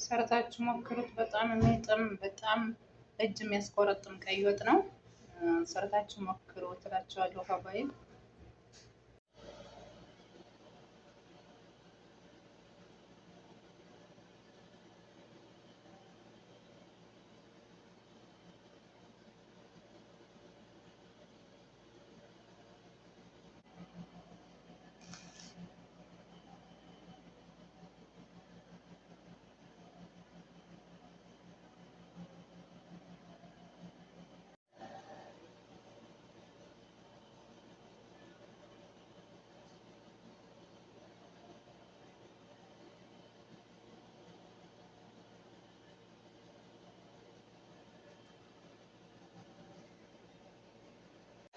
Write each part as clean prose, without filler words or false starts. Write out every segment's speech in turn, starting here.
ሰርታችሁ ሞክሩት። በጣም የሚጥም በጣም እጅ የሚያስቆረጥም ቀይ ወጥ ነው። ሰርታችሁ ሞክሩት እላችኋለሁ ሀባይ።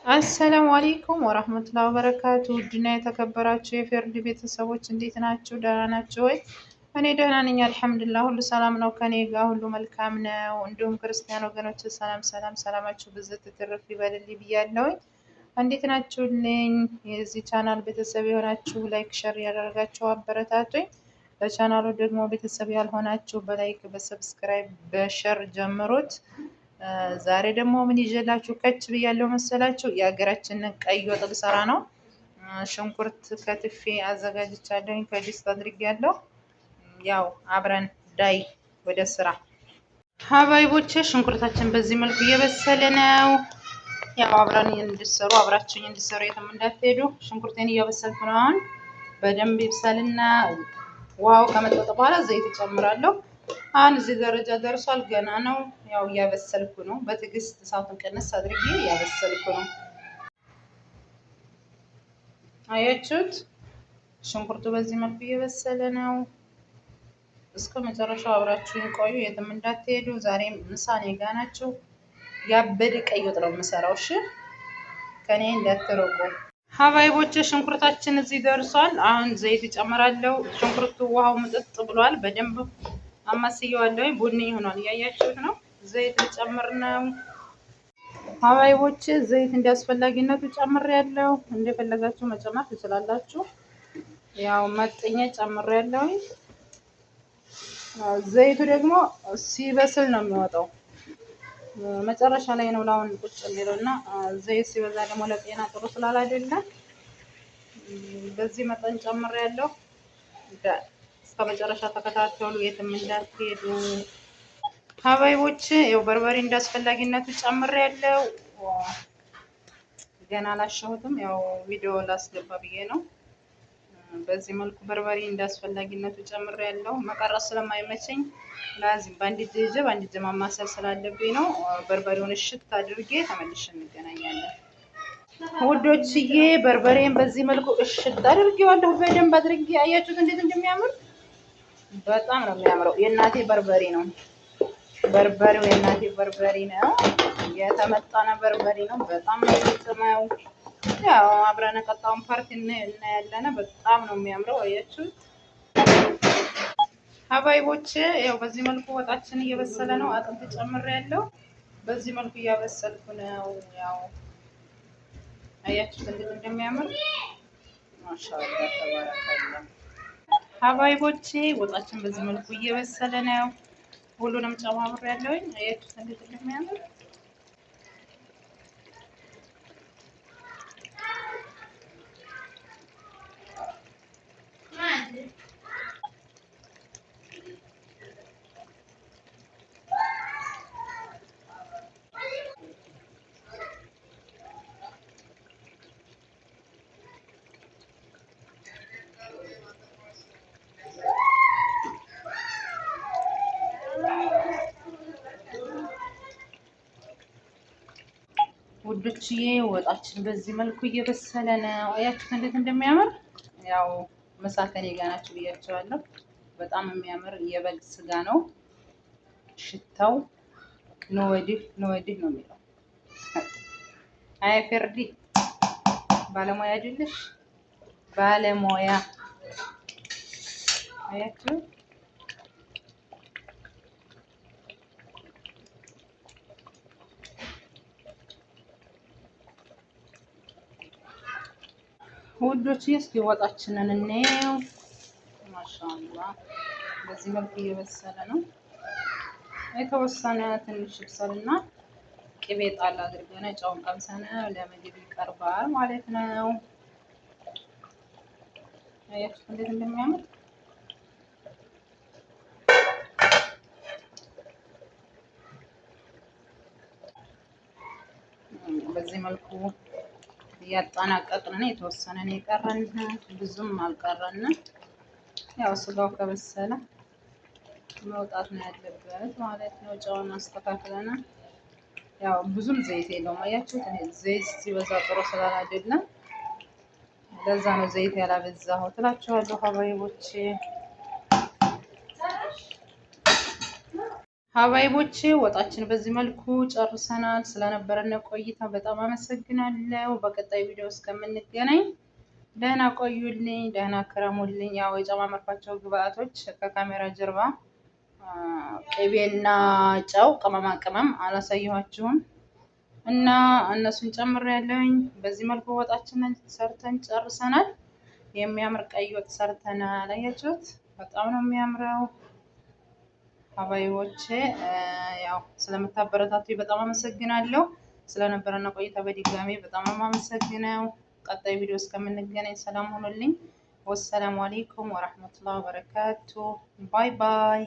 አሰላሙ አለይኩም ወራህመቱላሂ ወበረካቱ። ውድና የተከበራችሁ የፌርድ ቤተሰቦች እንዴት ናችሁ? ደህና ናችሁ ወይ? እኔ ደህና ነኝ አልሐምዱሊላህ። ሁሉ ሰላም ነው ከኔ ጋር ሁሉ መልካም ነው። እንዲሁም ክርስቲያን ወገኖች ሰላማችሁ ብዝት ትርፍ ይበልልኝ ብያለሁኝ። እንዴት ናችሁልኝ? የዚህ ቻናል ቤተሰብ የሆናችሁ ላይክ ሸር ያደረጋችሁ አበረታቱኝ። ለቻናሉ ደግሞ ቤተሰብ ያልሆናችሁ በላይክ በሰብስክራይብ በሸር ጀምሩት። ዛሬ ደግሞ ምን ይዤላችሁ ከች ብያለሁ መሰላችሁ? የሀገራችንን ቀይ ወጥ ልሰራ ነው። ሽንኩርት ከትፌ አዘጋጅቻለሁኝ፣ ከድስት አድርጌያለሁ። ያው አብረን ዳይ ወደ ስራ ሀባይቦቼ። ሽንኩርታችን በዚህ መልኩ እየበሰለ ነው። ያው አብረን እንድሰሩ አብራችሁኝ እንድሰሩ የትም እንዳትሄዱ። ሽንኩርቴን እያበሰልኩ ነው። አሁን በደንብ ይብሰልና ውሃው ከመጠጠ በኋላ ዘይት እጨምራለሁ። አሁን እዚህ ደረጃ ደርሷል። ገና ነው። ያው እያበሰልኩ ነው። በትዕግስት እሳቱን ቀነስ አድርጌ እያበሰልኩ ነው። አያችሁት? ሽንኩርቱ በዚህ መልኩ እየበሰለ ነው። እስከ መጨረሻው አብራችሁን ቆዩ፣ የትም እንዳትሄዱ። ዛሬም ምሳ እኔ ጋ ናችሁ። ያበደ ቀይ ወጥ ነው የምሰራው። እሺ ከኔ እንዳትርቁ ሀባይቦቼ። ሽንኩርታችን እዚህ ደርሷል። አሁን ዘይት እጨምራለሁ። ሽንኩርቱ ውሃው ምጥጥ ብሏል። በደንብ አማስየዋለሁ። ቡኒ ሆኗል። እያያችሁት ነው። ዘይት ልጨምር ነው ሀባይቦቼ። ዘይት እንዲያስፈላጊነቱ ጨምሬያለሁ። እንደፈለጋችሁ መጨመር ትችላላችሁ። ያው መጥኜ ጨምሬያለሁ። ዘይቱ ደግሞ ሲበስል ነው የሚወጣው። መጨረሻ ላይ ነው ላውን ቁጭ የሚለው እና ዘይት ሲበዛ ደግሞ ለጤና ጥሩ ስላላደለ በዚህ መጠን ጨምሬያለሁ። እስከ መጨረሻ ተከታተሉ፣ የትም እንዳትሄዱ ሀባይቦች። ያው በርበሬ እንዳስፈላጊነቱ ጨምሬያለሁ። ገና አላሸሁትም፣ ያው ቪዲዮ ላስገባ ብዬ ነው። በዚህ መልኩ በርበሬ እንዳስፈላጊነቱ ጨምሬያለሁ። መቀረጽ ስለማይመቸኝ ላዚም በአንድ እጅ ይዤ በአንድ እጅ ማማሰል ስላለብኝ ነው። በርበሬውን እሽት አድርጌ ተመልሼ እንገናኛለን ውዶችዬ። በርበሬን በዚህ መልኩ እሽት አድርጌዋለሁ በደንብ አድርጌ። አያችሁት እንዴት እንደሚያምር? በጣም ነው የሚያምረው። የእናቴ በርበሬ ነው። በርበሬው የእናቴ በርበሬ ነው። የተመጠነ በርበሬ ነው። በጣም ነው የሚጥመው። ያው አብረን ቀጣውን ፓርቲ እናያለን። በጣም ነው የሚያምረው። አያችሁት ሀባይቦች። ያው በዚህ መልኩ ወጣችን እየበሰለ ነው። አጥንት ጨምሬያለሁ። በዚህ መልኩ እያበሰልኩ ነው። ያው አያችሁት እንዴት እንደሚያምር ማሻአላ ተባረካላ። ሀባይቦቼ ወጣችን በዚህ መልኩ እየበሰለ ነው። ሁሉንም ጨማምሬያለሁኝ። አያችሁት እንዴት እንደሚያምር። ውዶችዬ ወጣችን በዚህ መልኩ እየበሰለ ነው። አያችሁት እንዴት እንደሚያምር። ያው ምሳ ከኔ ጋር ናችሁ ብያቸዋለሁ። በጣም የሚያምር የበግ ስጋ ነው። ሽታው ነወዲህ ነወዲህ ነው የሚለው። አይ ፈርዲ ባለሙያ አይደለሽ? ባለሙያ አያችሁ ውዶች። እስኪ ወጣችንን እንየው። ማሻአላ በዚህ መልኩ እየበሰለ ነው። የተወሰነ ትንሽ ይብሰልና ቅቤ ጣል አድርገን ጨውን ቀምሰን ለምግብ ይቀርባል ማለት ነው። አያችሁት እንዴት እንደሚያምር። በዚህ መልኩ እያጠናቀቅን የተወሰነ ነው የቀረን፣ ብዙም አልቀረን። ያው ስጋው ከበሰለ መውጣት ነው ያለበት ማለት ነው። ጨውን አስተካክለና ያው ብዙም ዘይት የለውም። አያችሁት ዘይት ሲበዛ ጥሩ ስላላደለ ለዛ ነው ዘይት ያላበዛሁት እላችኋለሁ ሀባይቦቼ። ሀባይቦቼ ወጣችን በዚህ መልኩ ጨርሰናል። ስለነበረን ቆይታ በጣም አመሰግናለሁ። በቀጣይ ቪዲዮ እስከምንገናኝ ደህና ቆዩልኝ፣ ደህና ክረሙልኝ። ያው የጨማመርኳቸው ግብአቶች ከካሜራ ጀርባ ቅቤና ጨው፣ ቅመማ ቅመም አላሳየኋችሁም እና እነሱን ጨምሬያለሁኝ። በዚህ መልኩ ወጣችንን ሰርተን ጨርሰናል። የሚያምር ቀይ ወጥ ሰርተናል። አያችሁት? በጣም ነው የሚያምረው። ሀባይቦቼ ያው ስለምታበረታቱ በጣም አመሰግናለሁ። ስለነበረና ቆይታ በድጋሚ በጣም አመሰግነው። ቀጣይ ቪዲዮ እስከምንገናኝ ሰላም ሁኑልኝ። ወሰላሙ አለይኩም ወራህመቱላሂ ወበረካቱ። ባይ ባይ።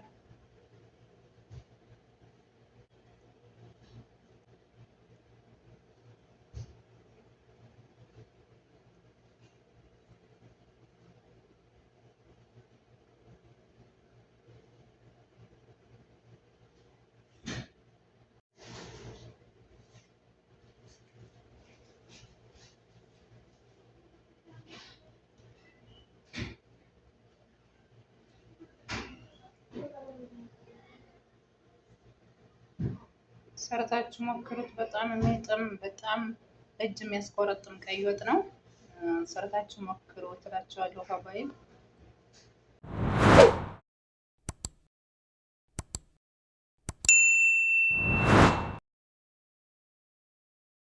ሰርታችሁ ሞክሩት። በጣም የሚጥም በጣም እጅ የሚያስቆረጥም ቀይ ወጥ ነው። ሰርታችሁ ሞክሩት እላችኋለሁ ሀባይብ።